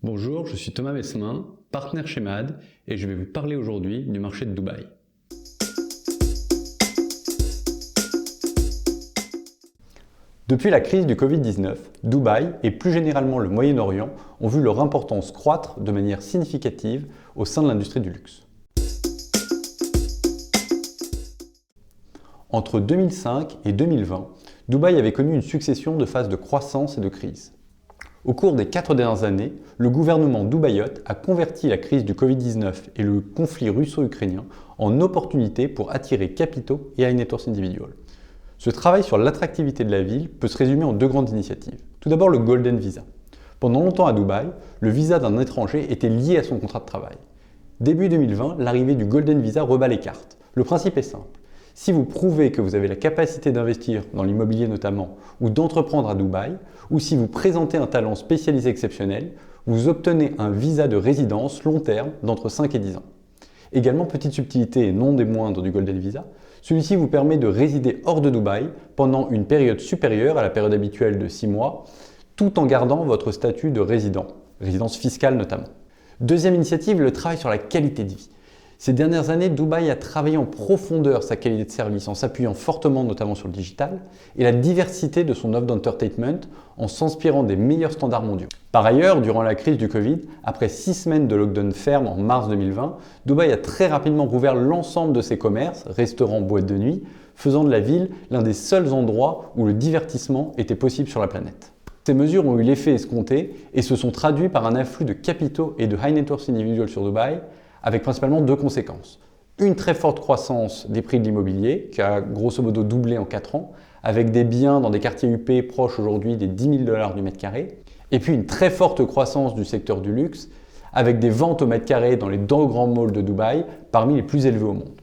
Bonjour, je suis Thomas Messemin, partenaire chez MAD et je vais vous parler aujourd'hui du marché de Dubaï. Depuis la crise du Covid-19, Dubaï et plus généralement le Moyen-Orient ont vu leur importance croître de manière significative au sein de l'industrie du luxe. Entre 2005 et 2020, Dubaï avait connu une succession de phases de croissance et de crise. Au cours des 4 dernières années, le gouvernement dubaïote a converti la crise du Covid-19 et le conflit russo-ukrainien en opportunités pour attirer capitaux et high-net-worth individuals. Ce travail sur l'attractivité de la ville peut se résumer en deux grandes initiatives. Tout d'abord, le Golden Visa. Pendant longtemps à Dubaï, le visa d'un étranger était lié à son contrat de travail. Début 2020, l'arrivée du Golden Visa rebat les cartes. Le principe est simple. Si vous prouvez que vous avez la capacité d'investir dans l'immobilier notamment, ou d'entreprendre à Dubaï, ou si vous présentez un talent spécialisé exceptionnel, vous obtenez un visa de résidence long terme d'entre 5 et 10 ans. Également, petite subtilité et non des moindres du Golden Visa, celui-ci vous permet de résider hors de Dubaï pendant une période supérieure à la période habituelle de 6 mois, tout en gardant votre statut de résident, résidence fiscale notamment. Deuxième initiative, le travail sur la qualité de vie. Ces dernières années, Dubaï a travaillé en profondeur sa qualité de service en s'appuyant fortement notamment sur le digital et la diversité de son offre d'entertainment en s'inspirant des meilleurs standards mondiaux. Par ailleurs, durant la crise du Covid, après 6 semaines de lockdown ferme en mars 2020, Dubaï a très rapidement rouvert l'ensemble de ses commerces, restaurants, boîtes de nuit, faisant de la ville l'un des seuls endroits où le divertissement était possible sur la planète. Ces mesures ont eu l'effet escompté et se sont traduits par un afflux de capitaux et de high-net-worth individuals sur Dubaï, avec principalement deux conséquences. Une très forte croissance des prix de l'immobilier, qui a grosso modo doublé en 4 ans, avec des biens dans des quartiers UP proches aujourd'hui des 10 000 $ du mètre carré. Et puis une très forte croissance du secteur du luxe, avec des ventes au mètre carré dans les 2 grands malls de Dubaï, parmi les plus élevés au monde.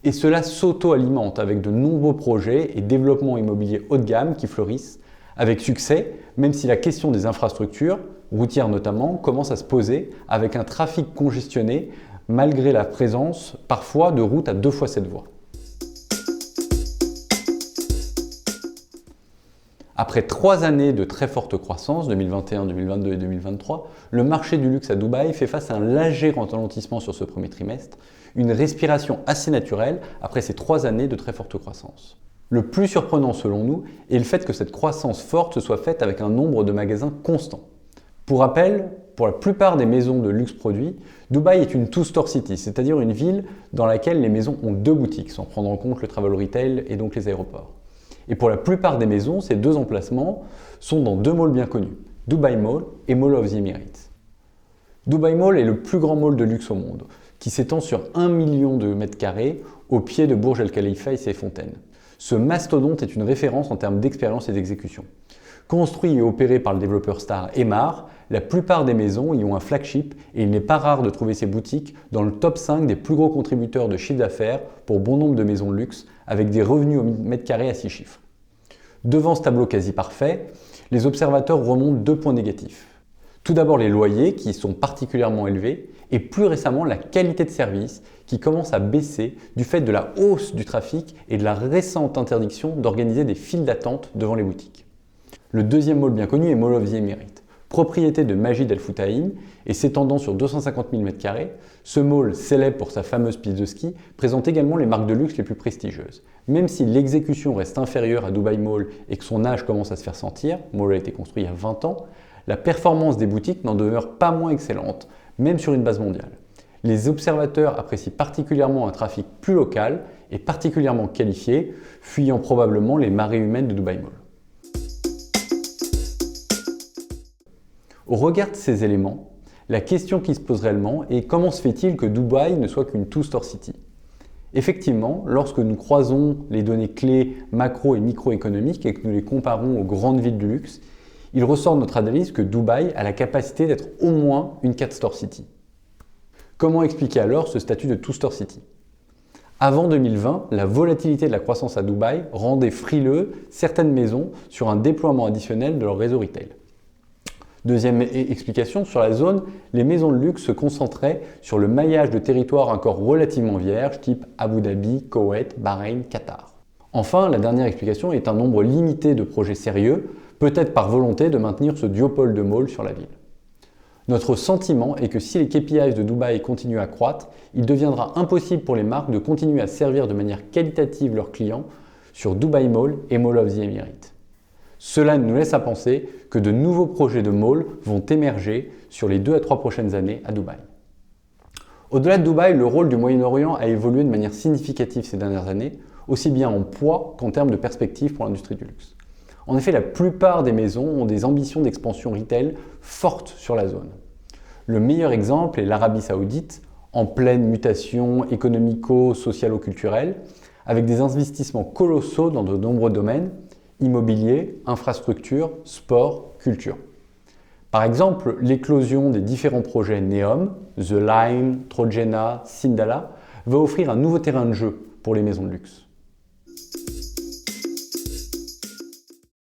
Et cela s'auto-alimente avec de nombreux projets et développements immobiliers haut de gamme qui fleurissent, avec succès, même si la question des infrastructures, routières notamment, commence à se poser avec un trafic congestionné malgré la présence parfois de routes à 2 fois 7 voies. Après 3 années de très forte croissance, 2021, 2022 et 2023, le marché du luxe à Dubaï fait face à un léger ralentissement sur ce premier trimestre, une respiration assez naturelle après ces 3 années de très forte croissance. Le plus surprenant selon nous est le fait que cette croissance forte se soit faite avec un nombre de magasins constant. Pour rappel, pour la plupart des maisons de luxe produits, Dubaï est une two-store city, c'est-à-dire une ville dans laquelle les maisons ont 2 boutiques, sans prendre en compte le travel retail et donc les aéroports. Et pour la plupart des maisons, ces 2 emplacements sont dans 2 malls bien connus, Dubai Mall et Mall of the Emirates. Dubai Mall est le plus grand mall de luxe au monde, qui s'étend sur 1 million de mètres carrés au pied de Burj Al Khalifa et ses fontaines. Ce mastodonte est une référence en termes d'expérience et d'exécution. Construit et opéré par le développeur star Emaar, la plupart des maisons y ont un flagship et il n'est pas rare de trouver ces boutiques dans le top 5 des plus gros contributeurs de chiffre d'affaires pour bon nombre de maisons de luxe avec des revenus au mètre carré à 6 chiffres. Devant ce tableau quasi parfait, les observateurs remontent 2 points négatifs. Tout d'abord les loyers qui sont particulièrement élevés et plus récemment la qualité de service qui commence à baisser du fait de la hausse du trafic et de la récente interdiction d'organiser des files d'attente devant les boutiques. Le deuxième mall bien connu est Mall of the Emirates, propriété de Majid Al Futtaim et s'étendant sur 250 000 m². Ce mall, célèbre pour sa fameuse piste de ski, présente également les marques de luxe les plus prestigieuses. Même si l'exécution reste inférieure à Dubai Mall et que son âge commence à se faire sentir, le mall a été construit il y a 20 ans, la performance des boutiques n'en demeure pas moins excellente, même sur une base mondiale. Les observateurs apprécient particulièrement un trafic plus local et particulièrement qualifié, fuyant probablement les marées humaines de Dubai Mall. Au regard de ces éléments, la question qui se pose réellement est comment se fait-il que Dubaï ne soit qu'une two-store city ? Effectivement, lorsque nous croisons les données clés macro et microéconomiques et que nous les comparons aux grandes villes du luxe, il ressort de notre analyse que Dubaï a la capacité d'être au moins une 4-store city. Comment expliquer alors ce statut de two-store city ? Avant 2020, la volatilité de la croissance à Dubaï rendait frileux certaines maisons sur un déploiement additionnel de leur réseau retail. Deuxième explication, sur la zone, les maisons de luxe se concentraient sur le maillage de territoires encore relativement vierges, type Abu Dhabi, Koweït, Bahreïn, Qatar. Enfin, la dernière explication est un nombre limité de projets sérieux, peut-être par volonté de maintenir ce duopole de malls sur la ville. Notre sentiment est que si les KPIs de Dubaï continuent à croître, il deviendra impossible pour les marques de continuer à servir de manière qualitative leurs clients sur Dubai Mall et Mall of the Emirates. Cela nous laisse à penser que de nouveaux projets de malls vont émerger sur les 2 à 3 prochaines années à Dubaï. Au-delà de Dubaï, le rôle du Moyen-Orient a évolué de manière significative ces dernières années, aussi bien en poids qu'en termes de perspectives pour l'industrie du luxe. En effet, la plupart des maisons ont des ambitions d'expansion retail fortes sur la zone. Le meilleur exemple est l'Arabie Saoudite, en pleine mutation économico-socialo-culturelle, avec des investissements colossaux dans de nombreux domaines, immobilier, infrastructure, sport, culture. Par exemple, l'éclosion des différents projets Neom, The Line, Trojena, Sindala va offrir un nouveau terrain de jeu pour les maisons de luxe.